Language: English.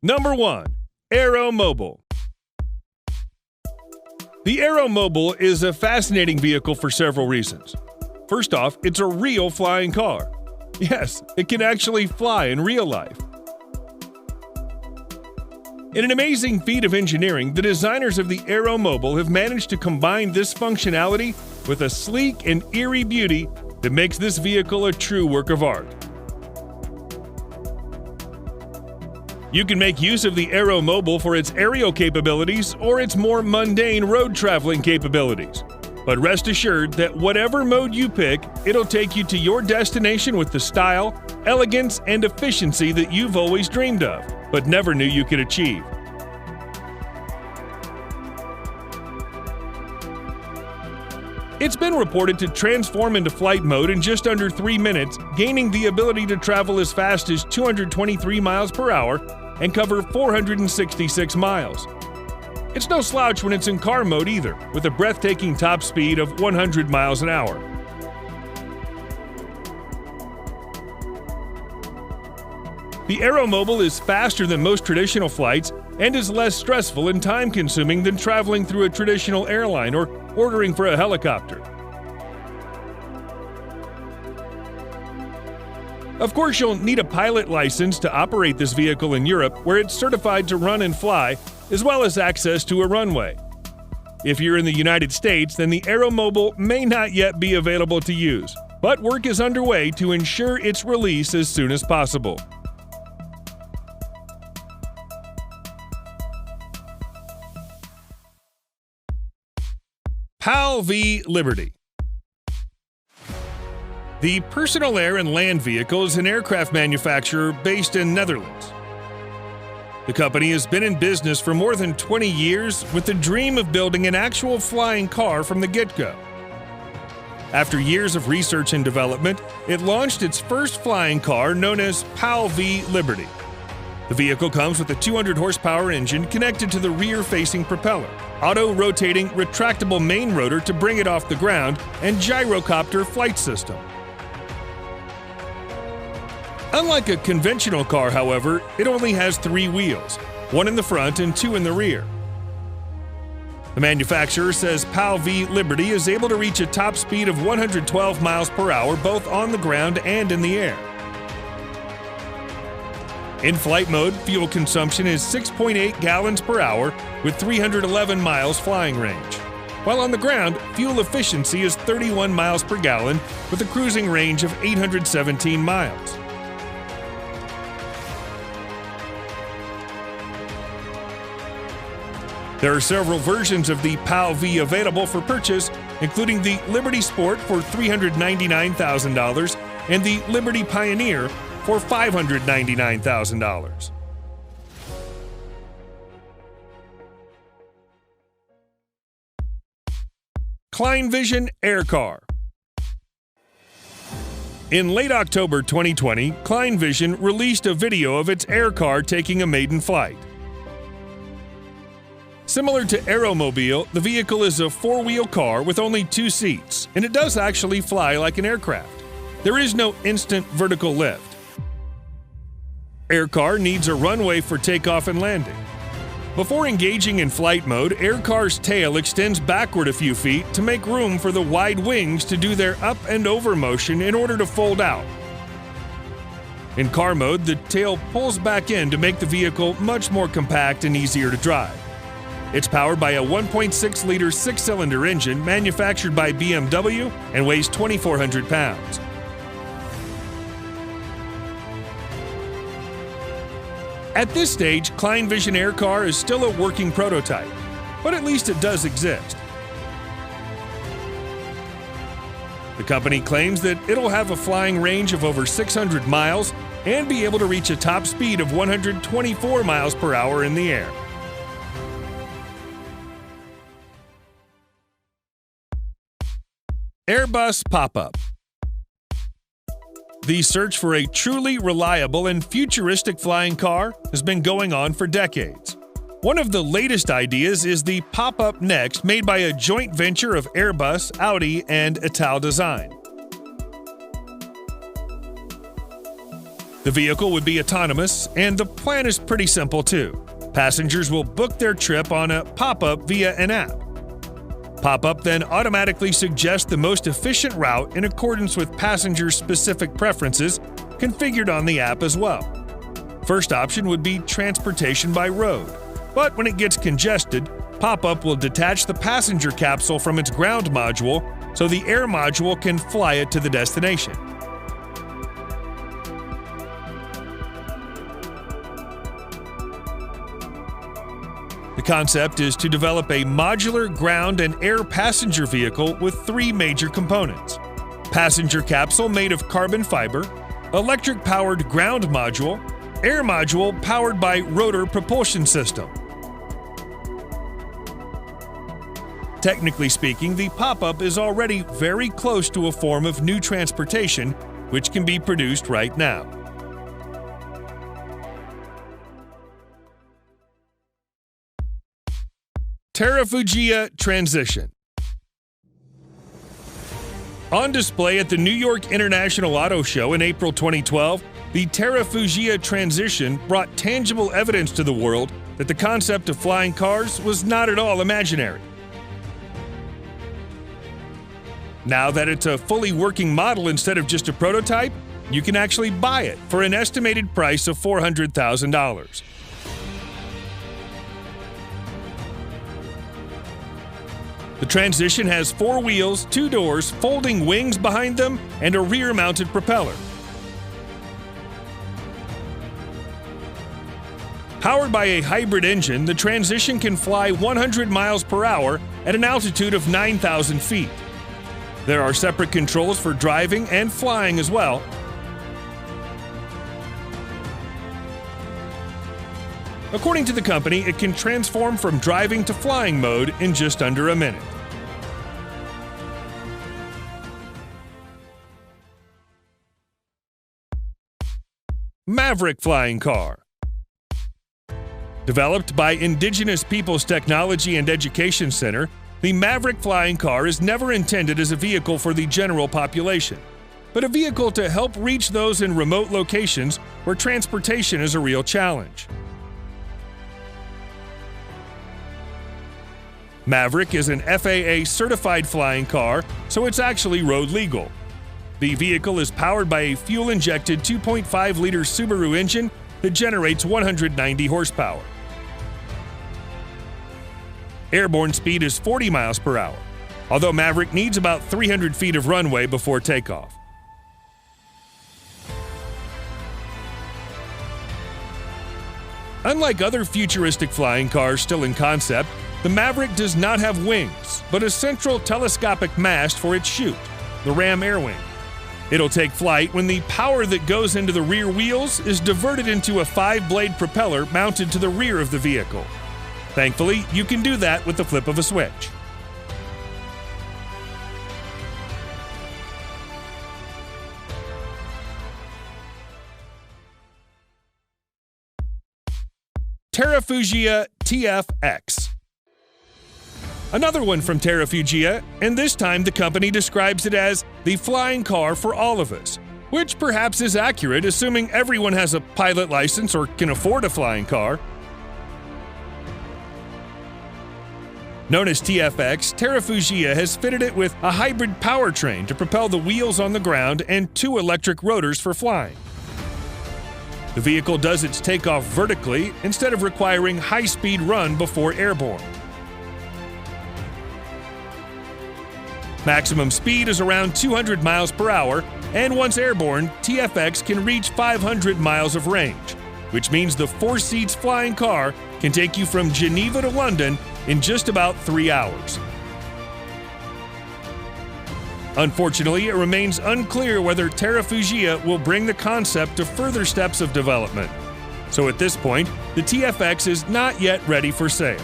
Number 1. Aeromobile. The Aeromobile is a fascinating vehicle for several reasons. First off, it's a real flying car. Yes, it can actually fly in real life. In an amazing feat of engineering, the designers of the Aeromobile have managed to combine this functionality with a sleek and eerie beauty that makes this vehicle a true work of art. You can make use of the Aeromobile for its aerial capabilities or its more mundane road traveling capabilities. But rest assured that whatever mode you pick, it'll take you to your destination with the style, elegance, and efficiency that you've always dreamed of, but never knew you could achieve. It's been reported to transform into flight mode in just under 3 minutes, gaining the ability to travel as fast as 223 miles per hour and cover 466 miles. It's no slouch when it's in car mode either, with a breathtaking top speed of 100 miles an hour. The Aeromobile is faster than most traditional flights and is less stressful and time-consuming than traveling through a traditional airline or ordering for a helicopter. Of course, you'll need a pilot license to operate this vehicle in Europe, where it's certified to run and fly, as well as access to a runway. If you're in the United States, then the Aeromobile may not yet be available to use, but work is underway to ensure its release as soon as possible. PAL v. Liberty. The Personal Air and Land Vehicle is an aircraft manufacturer based in Netherlands. The company has been in business for more than 20 years with the dream of building an actual flying car from the get-go. After years of research and development, it launched its first flying car known as PAL v. Liberty. The vehicle comes with a 200-horsepower engine connected to the rear-facing propeller, auto-rotating retractable main rotor to bring it off the ground, and gyrocopter flight system. Unlike a conventional car, however, it only has 3 wheels, 1 in the front and 2 in the rear. The manufacturer says PAL v. Liberty is able to reach a top speed of 112 miles per hour both on the ground and in the air. In flight mode, fuel consumption is 6.8 gallons per hour with 311 miles flying range. While on the ground, fuel efficiency is 31 miles per gallon with a cruising range of 817 miles. There are several versions of the PAL v available for purchase, including the Liberty Sport for $399,000 and the Liberty Pioneer for $599,000. ClineVision Air Car. In late October 2020, ClineVision released a video of its air car taking a maiden flight. Similar to Aeromobile, the vehicle is a 4-wheel car with only 2 seats, and it does actually fly like an aircraft. There is no instant vertical lift. Aircar needs a runway for takeoff and landing. Before engaging in flight mode, Aircar's tail extends backward a few feet to make room for the wide wings to do their up and over motion in order to fold out. In car mode, the tail pulls back in to make the vehicle much more compact and easier to drive. It's powered by a 1.6-liter 6-cylinder engine manufactured by BMW and weighs 2,400 pounds. At this stage, ClineVision Air Car is still a working prototype, but at least it does exist. The company claims that it'll have a flying range of over 600 miles and be able to reach a top speed of 124 miles per hour in the air. Airbus Pop-Up. The search for a truly reliable and futuristic flying car has been going on for decades. One of the latest ideas is the Pop-Up Next, made by a joint venture of Airbus, Audi, and Ital Design. The vehicle would be autonomous, and the plan is pretty simple too. Passengers will book their trip on a pop-up via an app. Pop-up then automatically suggests the most efficient route in accordance with passengers' specific preferences, configured on the app as well. First option would be transportation by road, but when it gets congested, Pop-up will detach the passenger capsule from its ground module so the air module can fly it to the destination. The concept is to develop a modular ground and air passenger vehicle with three major components: passenger capsule made of carbon fiber, electric-powered ground module, air module powered by rotor propulsion system. Technically speaking, the pop-up is already very close to a form of new transportation, which can be produced right now. Terrafugia Transition. On display at the New York International Auto Show in April 2012, the Terrafugia Transition brought tangible evidence to the world that the concept of flying cars was not at all imaginary. Now that it's a fully working model instead of just a prototype, you can actually buy it for an estimated price of $400,000. The Transition has 4 wheels, 2 doors, folding wings behind them, and a rear-mounted propeller. Powered by a hybrid engine, the Transition can fly 100 miles per hour at an altitude of 9,000 feet. There are separate controls for driving and flying as well. According to the company, it can transform from driving to flying mode in just under a minute. Maverick Flying Car. Developed by Indigenous Peoples Technology and Education Center, the Maverick Flying Car is never intended as a vehicle for the general population, but a vehicle to help reach those in remote locations where transportation is a real challenge. Maverick is an FAA-certified flying car, so it's actually road legal. The vehicle is powered by a fuel-injected 2.5-liter Subaru engine that generates 190 horsepower. Airborne speed is 40 miles per hour, although Maverick needs about 300 feet of runway before takeoff. Unlike other futuristic flying cars still in concept, the Maverick does not have wings, but a central telescopic mast for its chute, the ram air wing. It'll take flight when the power that goes into the rear wheels is diverted into a 5-blade propeller mounted to the rear of the vehicle. Thankfully, you can do that with the flip of a switch. Terrafugia TFX. Another one from Terrafugia, and this time the company describes it as the flying car for all of us, which perhaps is accurate assuming everyone has a pilot license or can afford a flying car. Known as TFX, Terrafugia has fitted it with a hybrid powertrain to propel the wheels on the ground and 2 electric rotors for flying. The vehicle does its takeoff vertically instead of requiring high-speed run before airborne. Maximum speed is around 200 miles per hour, and once airborne, TFX can reach 500 miles of range, which means the 4-seats flying car can take you from Geneva to London in just about 3 hours. Unfortunately, it remains unclear whether Terrafugia will bring the concept to further steps of development. So at this point, the TFX is not yet ready for sale.